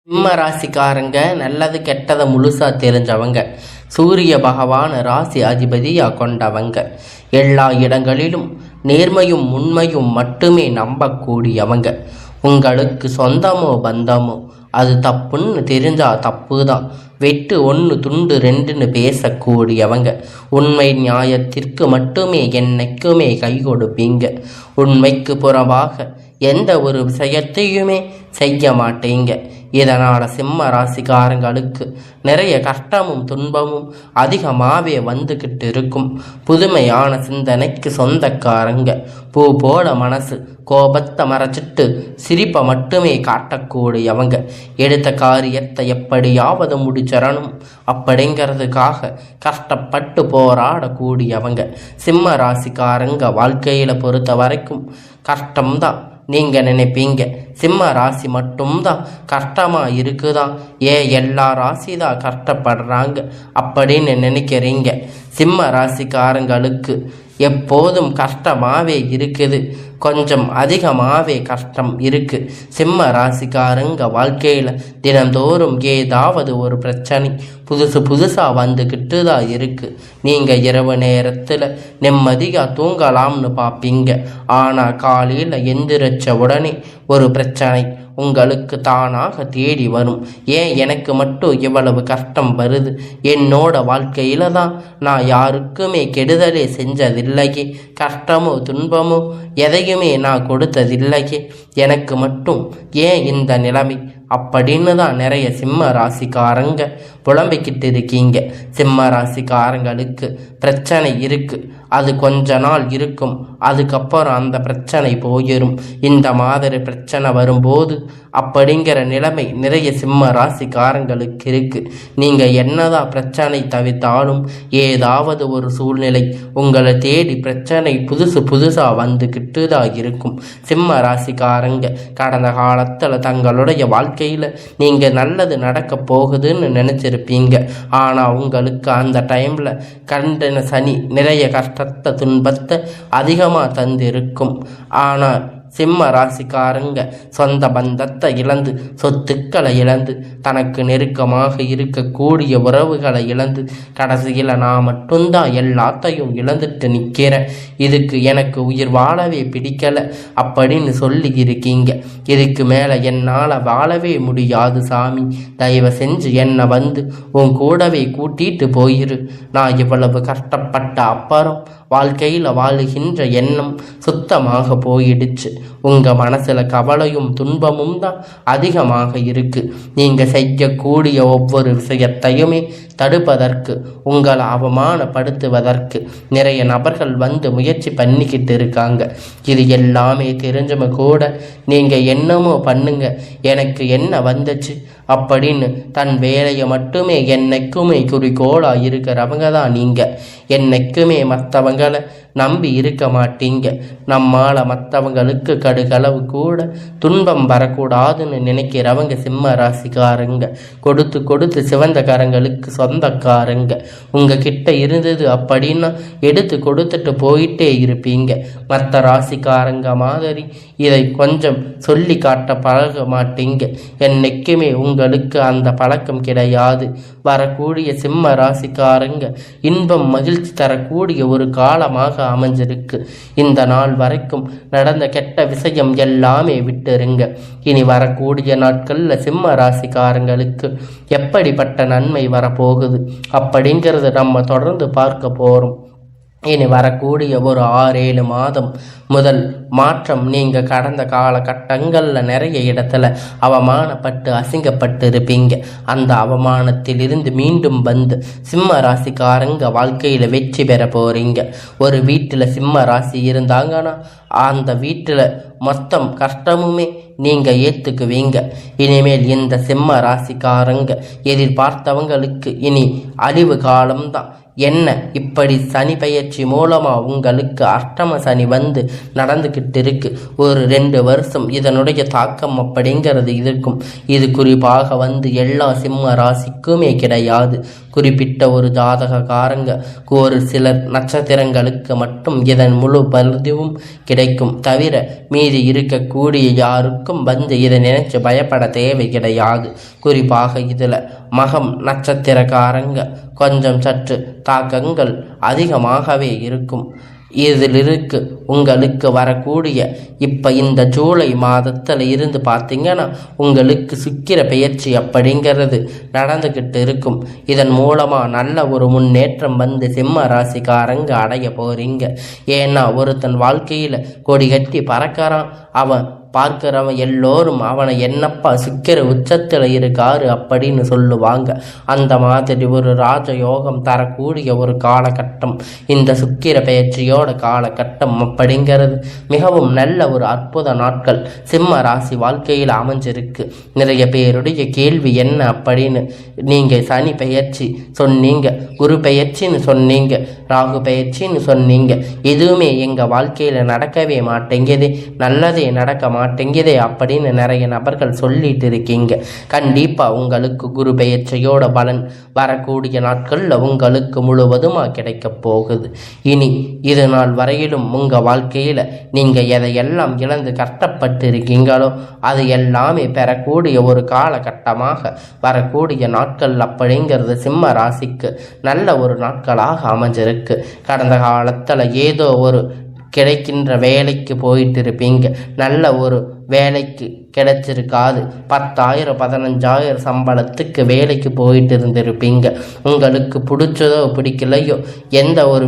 சிம்ம ராசிக்காரங்க நல்லது கெட்டதை முழுசா தெரிஞ்சவங்க. சூரிய பகவான் ராசி அதிபதியா கொண்டவங்க. எல்லா இடங்களிலும் நேர்மையும் உண்மையும் மட்டுமே நம்பக்கூடியவங்க. உங்களுக்கு சொந்தமோ பந்தமோ அது தப்புன்னு தெரிஞ்சா தப்பு தான். வெட்டு ஒன்று துண்டு ரெண்டுன்னு பேசக்கூடியவங்க. உண்மை நியாயத்திற்கு மட்டுமே என்னைக்குமே கை கொடுப்பீங்க. உண்மைக்கு புறமாக எந்த ஒரு விஷயத்தையுமே செய்ய மாட்டீங்க. இதனால் சிம்ம ராசிக்காரங்களுக்கு நிறைய கஷ்டமும் துன்பமும் அதிகமாகவே வந்துக்கிட்டு இருக்கும். புதுமையான சிந்தனைக்கு சொந்தக்காரங்க. பூ போல மனசு, கோபத்தை மறைச்சிட்டு சிரிப்பை மட்டுமே காட்டக்கூடியவங்க. எடுத்த காரியத்தை எப்படியாவது முடிச்சிடணும் அப்படிங்கிறதுக்காக கஷ்டப்பட்டு போராடக்கூடியவங்க. சிம்ம ராசிக்காரங்க வாழ்க்கையில் பொறுத்த வரைக்கும் கஷ்டம்தான் நீங்கள் நினைப்பீங்க. சிம்ம ராசி மட்டும்தான் கஷ்டமாக இருக்குதா, எல்லா ராசி தான் கஷ்டப்படுறாங்க அப்படின்னு நினைக்கிறீங்க. சிம்ம ராசிக்காரங்களுக்கு எப்போதும் கஷ்டமாகவே இருக்குது. கொஞ்சம் அதிகமாகவே கஷ்டம் இருக்குது. சிம்ம ராசிக்காரங்க வாழ்க்கையில் தினந்தோறும் ஏதாவது ஒரு பிரச்சனை புதுசாக வந்துக்கிட்டு தான் இருக்குது. நீங்கள் இரவு நேரத்தில் நிம்மதியாக தூங்கலாம்னு பார்ப்பீங்க. ஆனால் காலையில் எந்திரிச்ச உடனே ஒரு பிரச்சனை உங்களுக்கு தானாக தேடி வரும். எனக்கு மட்டும் இவ்வளவு கஷ்டம் வருது? என்னோட வாழ்க்கையில் தான் நான் யாருக்குமே கெடுதலே செஞ்சதில்லையே, கஷ்டமோ துன்பமோ எதையுமே நான் கொடுத்ததில்லையே, எனக்கு மட்டும் இந்த நிலைமை அப்படின்னு தான் நிறைய சிம்ம ராசிக்காரங்க புலம்பிக்கிட்டு இருக்கீங்க. சிம்ம ராசிக்காரங்களுக்கு பிரச்சனை இருக்குது. அது கொஞ்ச நாள் இருக்கும். அதுக்கப்புறம் அந்த பிரச்சனை போயிடும். இந்த மாதிரி பிரச்சனை வரும்போது அப்படிங்கிற நிலைமை நிறைய சிம்ம ராசிக்காரங்களுக்கு இருக்குது. நீங்கள் என்னதான் பிரச்சனை தவிர்த்தாலும் ஏதாவது ஒரு சூழ்நிலை உங்களை தேடி பிரச்சனை புதுசாக வந்துக்கிட்டு தான் இருக்கும். சிம்ம ராசிக்காரங்க கடந்த காலத்தில் தங்களுடைய வாழ்க்கையில் நீங்கள் நல்லது நடக்க போகுதுன்னு நினச்சிருப்பீங்க. ஆனால் உங்களுக்கு அந்த டைமில் கண்டன சனி நிறைய கஷ்டத்தை துன்பத்தை அதிகமாக தந்திருக்கும். ஆனால் சிம்ம ராசிக்காரங்க சொந்த பந்தத்தை இழந்து, சொத்துக்களை இழந்து, தனக்கு நெருக்கமாக இருக்கக்கூடிய உறவுகளை இழந்து, கடைசியில் நான் மட்டும்தான் எல்லாத்தையும் இழந்துட்டு நிற்கிறேன், இதுக்கு எனக்கு உயிர் வாழவே பிடிக்கலை அப்படின்னு சொல்லி இருக்கீங்க. இதுக்கு மேலே என்னால் வாழவே முடியாது சாமி, தயவு செஞ்சு என்னை வந்து உன் கூடவே கூட்டிட்டு போயிரு. நான் இவ்வளவு கஷ்டப்பட்ட அப்புறம் வாழ்க்கையில் வாழுகின்ற எண்ணம் சுத்தமாக போயிடுச்சு. உங்கள் மனசில் கவலையும் துன்பமும் தான் அதிகமாக இருக்குது. நீங்கள் செய்யக்கூடிய ஒவ்வொரு விஷயத்தையுமே தடுப்பதற்கு, உங்களை அவமானப்படுத்துவதற்கு நிறைய நபர்கள் வந்து முயற்சி பண்ணிக்கிட்டு இருக்காங்க. இது எல்லாமே தெரிஞ்சவங்க கூட நீங்கள் என்னமோ பண்ணுங்க, எனக்கு என்ன வந்துச்சு அப்படின்னு தன் வேலையை மட்டுமே என்னைக்குமே குறிக்கோளாக இருக்கிறவங்க தான் நீங்கள். என்னைக்குமே மற்றவங்களை நம்பி இருக்க மாட்டீங்க. நம்மால் மற்றவங்களுக்கு கடுகளவு கூட துன்பம் வரக்கூடாதுன்னு நினைக்கிறவங்க சிம்ம ராசிக்காரங்க. கொடுத்து சிவந்த கரங்களுக்கு சொந்தக்காரங்க. உங்ககிட்ட இருந்தது அப்படின்னா எடுத்து கொடுத்துட்டு போயிட்டே இருப்பீங்க. மற்ற ராசிக்காரங்க மாதிரி இதை கொஞ்சம் சொல்லி காட்ட பழக மாட்டீங்க. என்னைக்குமே உங்களுக்கு அந்த பழக்கம் கிடையாது. வரக்கூடிய சிம்ம ராசிக்காரங்க இன்பம் மகிழ்ச்சி தரக்கூடிய ஒரு காலமாக அமைஞ்சிருக்கு. இந்த நாள் வரைக்கும் நடந்த கெட்ட விஷயம் எல்லாமே விட்டுருங்க. இனி வரக்கூடிய நாட்களில் சிம்ம ராசிக்காரங்களுக்கு எப்படிப்பட்ட நன்மை வரப்போகுது அப்படிங்கிறத நம்ம தொடர்ந்து பார்க்க போகிறோம். இனி வரக்கூடிய ஒரு 6-7 மாதம் முதல் மாற்றம். நீங்கள் கடந்த காலகட்டங்களில் நிறைய இடத்துல அவமானப்பட்டு அசிங்கப்பட்டு இருப்பீங்க. அந்த அவமானத்திலிருந்து மீண்டும் வந்து சிம்ம ராசிக்காரங்க வாழ்க்கையில் வெற்றி பெற போகிறீங்க. ஒரு வீட்டில் சிம்ம ராசி இருந்தாங்கன்னா அந்த வீட்டில் மொத்தம் கஷ்டமுமே நீங்கள் ஏற்றுக்குவீங்க. இனிமேல் இந்த சிம்ம ராசிக்காரங்க எதிர்பார்த்தவங்களுக்கு இனி அழிவு காலம்தான். என்ன இப்படி சனி பயிற்சி மூலமாக உங்களுக்கு அஷ்டம சனி வந்து நடந்துக்கிட்டு இருக்கு. ஒரு 2 வருஷம் இதனுடைய தாக்கம் அப்படிங்கிறது இருக்கும். இது குறிப்பாக வந்து எல்லா சிம்ம ராசிக்குமே கிடையாது. குறிப்பிட்ட ஒரு ஜாதகக்காரங்க ஒரு சிலர் நட்சத்திரங்களுக்கு மட்டும் இதன் முழு பதிவும் கிடைக்கும். தவிர மீதி இருக்கக்கூடிய யாருக்கும் வந்து இதை நினைச்சு பயப்பட தேவை கிடையாது. குறிப்பாக இதில் மகம் நட்சத்திரக்காரங்க கொஞ்சம் சற்று தாக்கங்கள் அதிகமாகவே இருக்கும். இதிலிருக்கு உங்களுக்கு வரக்கூடிய இப்போ இந்த ஜூலை மாதத்தில் இருந்து பார்த்தீங்கன்னா உங்களுக்கு சுக்கிர பெயர்ச்சி அப்படிங்கிறது நடந்துக்கிட்டு இருக்கும். இதன் மூலமாக நல்ல ஒரு முன்னேற்றம் வந்து சிம்ம ராசிக்காரங்க அடைய போகிறீங்க. ஏன்னா ஒருத்தன் வாழ்க்கையில் கொடி கட்டி பறக்கிறான், அவன் பார்க்கிறவன் எல்லோரும் அவனை என்னப்பா சுக்கிர உச்சத்தில் இருக்காரு அப்படின்னு சொல்லுவாங்க. அந்த மாதிரி ஒரு ராஜயோகம் தரக்கூடிய ஒரு காலகட்டம் இந்த சுக்கிர பெயர்ச்சியோட காலகட்டம் அப்படிங்கிறது மிகவும் நல்ல ஒரு அற்புத நாட்கள் சிம்ம ராசி வாழ்க்கையில் அமைஞ்சிருக்கு. நிறைய பேருடைய கேள்வி என்ன அப்படின்னு, நீங்கள் சனி பெயர்ச்சி சொன்னீங்க, குரு பெயர்ச்சின்னு சொன்னீங்க, ராகு பெயர்ச்சின்னு சொன்னீங்க, எதுவுமே எங்கள் வாழ்க்கையில் நடக்கவே மாட்டேங்குது, நல்லதே நடக்க மாட்டேங்குதே அப்படின்னு நிறைய நபர்கள் சொல்லிட்டு இருக்கீங்க. கண்டிப்பாக உங்களுக்கு குரு பெயர்ச்சியோட பலன் வரக்கூடிய நாட்களில் உங்களுக்கு முழுவதுமாக கிடைக்க போகுது. இனி இது நாள் வரையிலும் உங்கள் வாழ்க்கையில் நீங்கள் எதையெல்லாம் இழந்து கஷ்டப்பட்டு இருக்கீங்களோ அது எல்லாமே பெறக்கூடிய ஒரு காலகட்டமாக வரக்கூடிய நாட்கள் அப்படிங்கிறது சிம்ம ராசிக்கு நல்ல ஒரு நாட்களாக அமைஞ்சிருக்கு. கடந்த காலத்தில் ஏதோ ஒரு கிடைக்கின்ற வேலைக்கு போயிட்டு இருப்பீங்க, நல்ல ஒரு வேலைக்கு கிடைச்சிருக்காது, 10,000 15,000 சம்பளத்துக்கு வேலைக்கு போயிட்டு இருந்திருப்பீங்க. உங்களுக்கு பிடிச்சதோ பிடிக்கலையோ எந்த ஒரு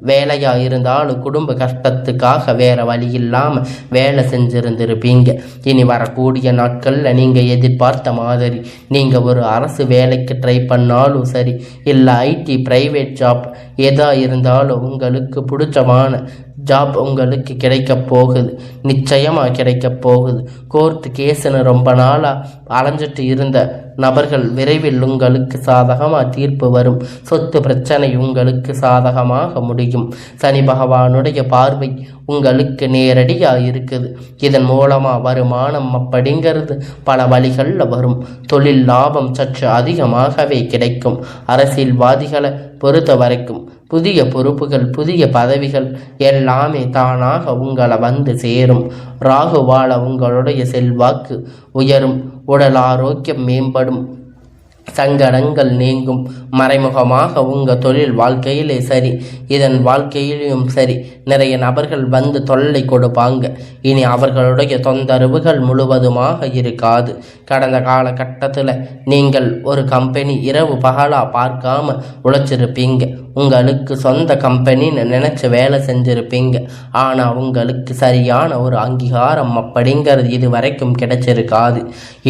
வேலையாக இருந்தாலும் குடும்ப கஷ்டத்துக்காக வேறு வழி இல்லாமல் வேலை செஞ்சுருந்துருப்பீங்க. இனி வரக்கூடிய நாட்களில் நீங்கள் எதிர்பார்த்த மாதிரி நீங்கள் ஒரு அரசு வேலைக்கு ட்ரை பண்ணாலும் சரி, இல்லை ஐடி ப்ரைவேட் ஜாப் எதாக இருந்தாலும் உங்களுக்கு பிடிச்சமான ஜாப் உங்களுக்கு கிடைக்க போகுது, நிச்சயமாக கிடைக்க போகுது. கோர்ட்டு கேஸுன்னு ரொம்ப நாளாக அலைஞ்சிட்டு இருந்த நபர்கள் விரைவில் உங்களுக்கு சாதகமாக தீர்ப்பு வரும். சொத்து பிரச்சனை உங்களுக்கு சாதகமாக முடியும். சனி பகவானுடைய பார்வை உங்களுக்கு நேரடியாக இருக்குது. இதன் மூலமாக வருமானம் அப்படிங்கிறது பல வழிகளில் வரும். தொழில் லாபம் சற்று அதிகமாகவே கிடைக்கும். அரசியல்வாதிகளை பொறுத்த வரைக்கும் புதிய பொறுப்புகள் புதிய பதவிகள் எல்லாமே தானாக உங்களை வந்து சேரும். ராகுவால உங்களுடைய செல்வாக்கு உயரும், உடல் ஆரோக்கியம் மேம்படும், சங்கடங்கள் நீங்கும். மறைமுகமாக உங்கள் தொழில் வாழ்க்கையிலே சரி, இதன் வாழ்க்கையிலும் சரி, நிறைய நபர்கள் வந்து தொல்லை கொடுப்பாங்க. இனி அவர்களுடைய தொந்தரவுகள் முழுவதுமாக இருக்காது. கடந்த காலகட்டத்தில் நீங்கள் ஒரு கம்பெனி இரவு பகலாக பார்க்காம உழைச்சிருப்பீங்க. உங்களுக்கு சொந்த கம்பெனின்னு நினச்சி வேலை செஞ்சுருப்பீங்க. ஆனால் உங்களுக்கு சரியான ஒரு அங்கீகாரம் அப்படிங்கிறது இது வரைக்கும் கிடைச்சிருக்காது.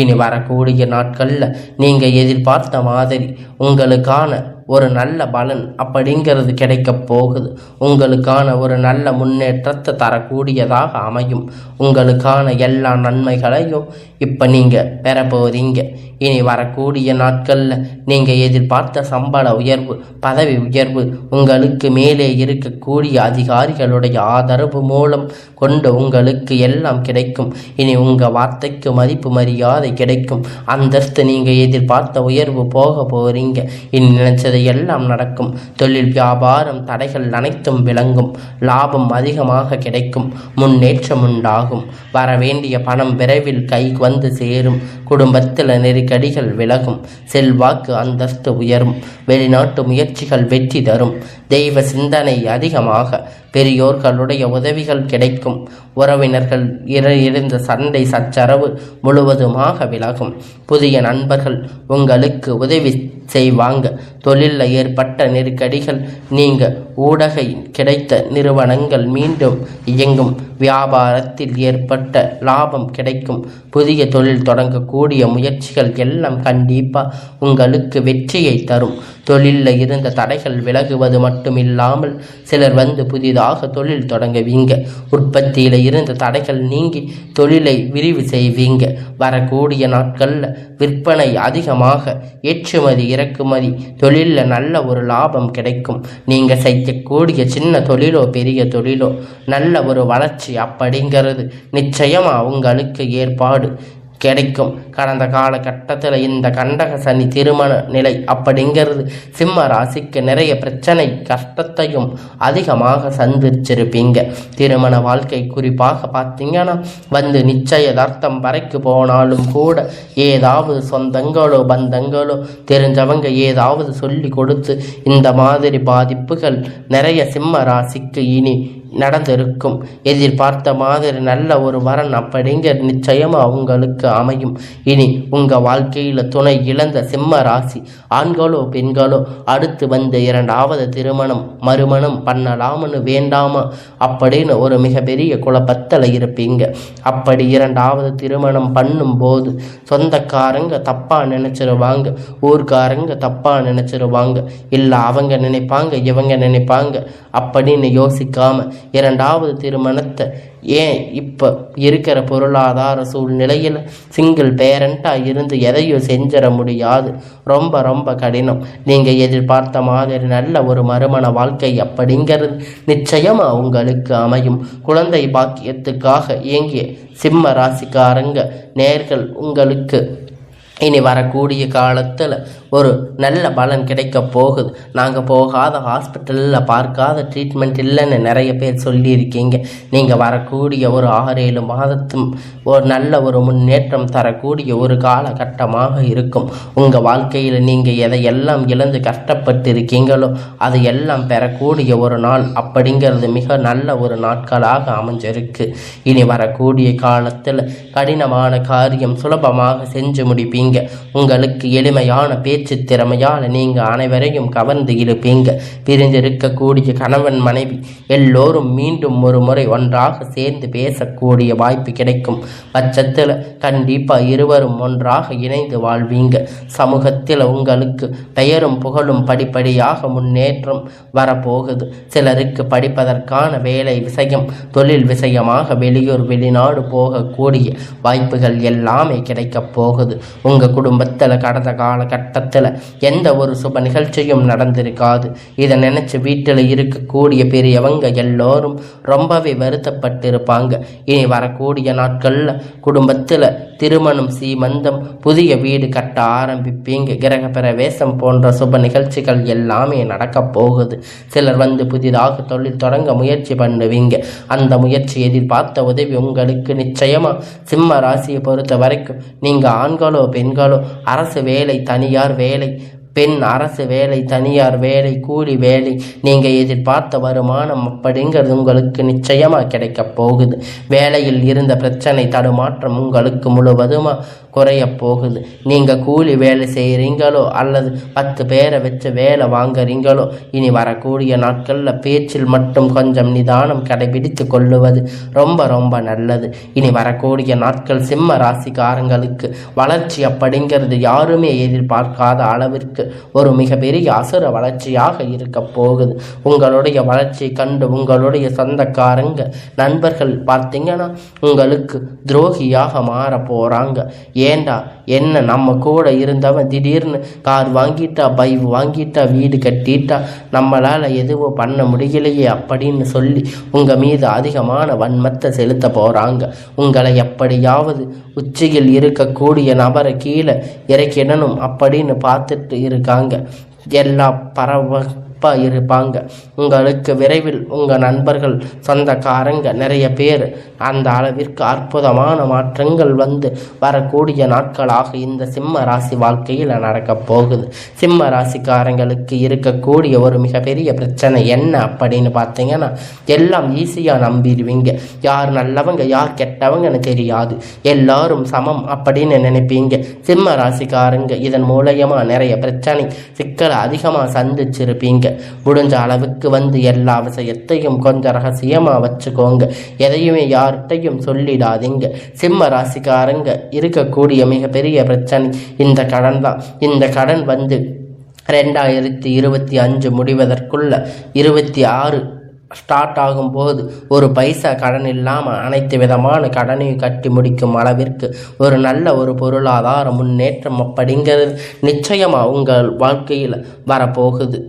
இனி வரக்கூடிய நாட்களில் நீங்கள் எதிர்பார்த்த மாதிரி உங்களுக்கான ஒரு நல்ல பலன் அப்படிங்கிறது கிடைக்க போகுது. உங்களுக்கான ஒரு நல்ல முன்னேற்றத்தை தரக்கூடியதாக அமையும். உங்களுக்கான எல்லா நன்மைகளையும் இப்போ நீங்கள் பெற போகிறீங்க. இனி வரக்கூடிய நாட்களில் நீங்கள் எதிர்பார்த்த சம்பள உயர்வு, பதவி உயர்வு, உங்களுக்கு மேலே இருக்கக்கூடிய அதிகாரிகளுடைய ஆதரவு மூலம் கொண்டு உங்களுக்கு எல்லாம் கிடைக்கும். இனி உங்கள் வார்த்தைக்கு மதிப்பு மரியாதை கிடைக்கும். அந்தஸ்து நீங்கள் எதிர்பார்த்த உயர்வு போக போகிறீங்க. இனி நினைச்சதை எல்லாம் நடக்கும். தொழில் வியாபாரம் தடைகள் அனைத்தும் விளங்கும். லாபம் அதிகமாக கிடைக்கும். முன்னேற்றம் உண்டாகும். வரவேண்டிய பணம் விரைவில் கை வந்து சேரும். குடும்பத்தில் நெருக்கடிகள் விலகும். செல்வாக்கு அந்தஸ்து உயரும். வெளிநாட்டு முயற்சிகள் வெற்றி தரும். தெய்வ சிந்தனை அதிகமாக, பெரியோர்களுடைய உதவிகள் கிடைக்கும். உறவினர்கள் இருந்த சண்டை சச்சரவு முழுவதுமாக விலகும். புதிய நண்பர்கள் உங்களுக்கு உதவி செய்வாங்க. தொழிலில் ஏற்பட்ட நெருக்கடிகள் நீங்க. ஊடக கிடைத்த நிறுவனங்கள் மீண்டும் இயங்கும். வியாபாரத்தில் ஏற்பட்ட லாபம் கிடைக்கும். புதிய தொழில் தொடங்கக்கூடிய முயற்சிகள் எல்லாம் கண்டிப்பாக உங்களுக்கு வெற்றியை தரும். தொழிலில் இருந்த தடைகள் விலகுவது மட்டுமில்லாமல் சிலர் வந்து புதிதாக தொழில் தொடங்குவீங்க. உற்பத்தியில் இருந்த தடைகள் நீங்கி தொழிலை விரிவு செய்வீங்க. வரக்கூடிய நாட்களில் விற்பனை அதிகமாக, ஏற்றுமதி இறக்குமதி தொழிலில் நல்ல ஒரு லாபம் கிடைக்கும். நீங்கள் செய்யக்கூடிய சின்ன தொழிலோ பெரிய தொழிலோ நல்ல ஒரு வளர்ச்சி அப்படிங்கிறது நிச்சயமாக உங்களுக்கு ஏற்பாடு கிடைக்கும். கடந்த காலகட்டத்தில் இந்த கண்டக சனி திருமண நிலை அப்படிங்கிறது சிம்ம ராசிக்கு நிறைய பிரச்சனை கஷ்டத்தையும் அதிகமாக சந்திச்சிருப்பீங்க. திருமண வாழ்க்கை குறிப்பாக பார்த்தீங்கன்னா நிச்சயதார்த்தம் வரைக்கும் போனாலும் கூட ஏதாவது சொந்தங்களோ பந்தங்களோ தெரிஞ்சவங்க ஏதாவது சொல்லி கொடுத்து இந்த மாதிரி பாதிப்புகள் நிறைய சிம்ம ராசிக்கு இனி நடந்திருக்கும். எதிர்பார்த்த மாதிரி நல்ல ஒரு வரன் அப்படிங்கிற நிச்சயமாக உங்களுக்கு அமையும். இனி உங்கள் வாழ்க்கையில் துணை இழந்த சிம்ம ராசி ஆண்களோ பெண்களோ அடுத்து இரண்டாவது திருமணம் மறுமணம் பண்ணலாம்னு வேண்டாமா அப்படின்னு ஒரு மிகப்பெரிய குழப்பத்தில் இருப்பீங்க. அப்படி இரண்டாவது திருமணம் பண்ணும்போது சொந்தக்காரங்க தப்பாக நினச்சிருவாங்க, ஊர்க்காரங்க தப்பாக நினச்சிருவாங்க, இல்லை அவங்க நினைப்பாங்க இவங்க நினைப்பாங்க அப்படின்னு யோசிக்காமல் இரண்டாவது திருமணத்தை ஏன் இப்போ இருக்கிற பொருளாதார சூழ்நிலையில் சிங்கிள் பேரண்ட்டாக இருந்து எதையும் செஞ்சிட முடியாது. ரொம்ப ரொம்ப கடினம். நீங்கள் எதிர்பார்த்த மாதிரி நல்ல ஒரு மறுமண வாழ்க்கை அப்படிங்கிறது நிச்சயமாக உங்களுக்கு அமையும். குழந்தை பாக்கியத்துக்காக இயங்கிய சிம்ம ராசிக்காரங்க நேர்கள் உங்களுக்கு இனி வரக்கூடிய காலத்தில் ஒரு நல்ல பலன் கிடைக்க போகுது. நாங்கள் போகாத ஹாஸ்பிட்டலில் பார்க்காத ட்ரீட்மெண்ட் இல்லைன்னு நிறைய பேர் சொல்லியிருக்கீங்க. நீங்கள் வரக்கூடிய ஒரு 6-7 மாதத்தும் ஒரு நல்ல ஒரு முன்னேற்றம் தரக்கூடிய ஒரு காலகட்டமாக இருக்கும். உங்கள் வாழ்க்கையில் நீங்கள் எதையெல்லாம் இழந்து கஷ்டப்பட்டு இருக்கீங்களோ அது எல்லாம் பெறக்கூடிய ஒரு நாள் அப்படிங்கிறது மிக நல்ல ஒரு நாட்களாக அமைஞ்சிருக்கு. இனி வரக்கூடிய காலத்தில் கடினமான காரியம் சுலபமாக செஞ்சு முடிப்பீங்க. உங்களுக்கு எளிமையான பேச்சு திறமையால் நீங்கள் அனைவரையும் கவர்ந்து இருப்பீங்க. பிரிந்திருக்கக்கூடிய கணவன் மனைவி எல்லோரும் மீண்டும் ஒரு முறை ஒன்றாக சேர்ந்து பேசக்கூடிய வாய்ப்பு கிடைக்கும் பட்சத்தில் கண்டிப்பாக இருவரும் ஒன்றாக இணைந்து வாழ்வீங்க. சமூகத்தில் உங்களுக்கு பெயரும் புகழும் படிப்படியாக முன்னேற்றம் வரப்போகுது. சிலருக்கு படிப்பதற்கான வேலை விஷயம் தொழில் விஷயமாக வெளியூர் வெளிநாடு போகக்கூடிய வாய்ப்புகள் எல்லாமே கிடைக்கப் போகுது. உங்கள் குடும்பத்தில் கடந்த காலகட்டத்தில் எந்த ஒரு சுப நிகழ்ச்சியும் நடந்திருக்காது. இதை நினச்சி வீட்டில் இருக்கக்கூடிய பெரியவங்க எல்லோரும் ரொம்பவே வருத்தப்பட்டிருப்பாங்க. இனி வரக்கூடிய நாட்களில் குடும்பத்தில் திருமணம் சீமந்தம் புதிய வீடு கட்ட ஆரம்பிப்பீங்க. கிரக பிரவேசம் போன்ற சுப நிகழ்ச்சிகள் எல்லாமே நடக்கப் போகுது. சிலர் புதிதாக தொழில் தொடங்க முயற்சி பண்ணுவீங்க. அந்த முயற்சி எதிர்பார்த்த உதவி உங்களுக்கு நிச்சயமாக சிம்ம ராசியை பொறுத்த வரைக்கும் நீங்கள் ஆண்களோ பெண்களோ அரசு வேலை தனியார் வேலை பெண் அரசு வேலை தனியார் வேலை கூலி வேலை நீங்கள் எதிர்பார்த்த வருமானம் அப்படிங்கிறது உங்களுக்கு நிச்சயமாக கிடைக்க போகுது. வேலையில் இருந்த பிரச்சனை தடுமாற்றம் உங்களுக்கு முழுவதுமாக குறைய போகுது. நீங்கள் கூலி வேலை செய்கிறீங்களோ அல்லது 10 பேரை வச்சு வேலை வாங்குறீங்களோ இனி வரக்கூடிய நாட்களில் பேச்சில் மட்டும் கொஞ்சம் நிதானம் கடைபிடித்து கொள்ளுவது ரொம்ப ரொம்ப நல்லது. இனி வரக்கூடிய நாட்கள் சிம்ம ராசிக்காரங்களுக்கு வளர்ச்சி அப்படிங்கிறது யாருமே எதிர்பார்க்காத அளவிற்கு ஒரு மிகப்பெரிய அசுர வளர்ச்சியாக இருக்க போகுது. உங்களுடைய வளர்ச்சியை கண்டு உங்களுடைய சொந்தக்காரங்க நண்பர்கள் பார்த்தீங்கன்னா உங்களுக்கு துரோகியாக மாற போகிறாங்க. ஏண்டா என்ன நம்ம கூட இருந்தவன் திடீர்னு கார் வாங்கிட்டா பைக் வாங்கிட்டா வீடு கட்டிட்டா நம்மளால் எதுவும் பண்ண முடியலையே அப்படின்னு சொல்லி உங்கள் மீது அதிகமான வன்மத்தை செலுத்த போகிறாங்க. உங்களை எப்படியாவது உச்சியில் இருக்கக்கூடிய நபரை கீழே இறக்கிடணும் அப்படின்னு பார்த்துட்டு இருக்காங்க. எல்லா இருப்பாங்க. உங்களுக்கு விரைவில் உங்கள் நண்பர்கள் சொந்தக்காரங்க நிறைய பேர் அந்த அளவிற்கு அற்புதமான மாற்றங்கள் வரக்கூடிய நாட்களாக இந்த சிம்ம ராசி வாழ்க்கையில் நடக்கப் போகுது. சிம்ம ராசிக்காரங்களுக்கு இருக்கக்கூடிய ஒரு மிகப்பெரிய பிரச்சனை என்ன அப்படின்னு பார்த்தீங்கன்னா எல்லாம் ஈஸியாக நம்பிடுவீங்க. யார் நல்லவங்க யார் கெட்டவங்கன்னு தெரியாது, எல்லாரும் சமம் அப்படின்னு நினைப்பீங்க. சிம்ம ராசிக்காரங்க இதன் மூலயமா நிறைய பிரச்சனை சிக்கலை அதிகமாக சந்திச்சிருப்பீங்க. முடிஞ்ச அளவுக்கு எல்லா விஷயத்தையும் கொஞ்சம் ரகசியமாக வச்சுக்கோங்க. எதையுமே யார்கிட்டையும் சொல்லிடாதீங்க. சிம்ம ராசிக்காரங்க இருக்கக்கூடிய மிகப்பெரிய பிரச்சனை இந்த கடன் தான். இந்த கடன் 2025 முடிவதற்குள்ள 26 ஸ்டார்ட் ஆகும்போது ஒரு பைசா கடன் இல்லாமல் அனைத்து விதமான கடனையும் கட்டி முடிக்கும் அளவிற்கு ஒரு நல்ல ஒரு பொருளாதார முன்னேற்றம் அப்படிங்கிறது நிச்சயமாக உங்கள் வாழ்க்கையில் வரப்போகுது.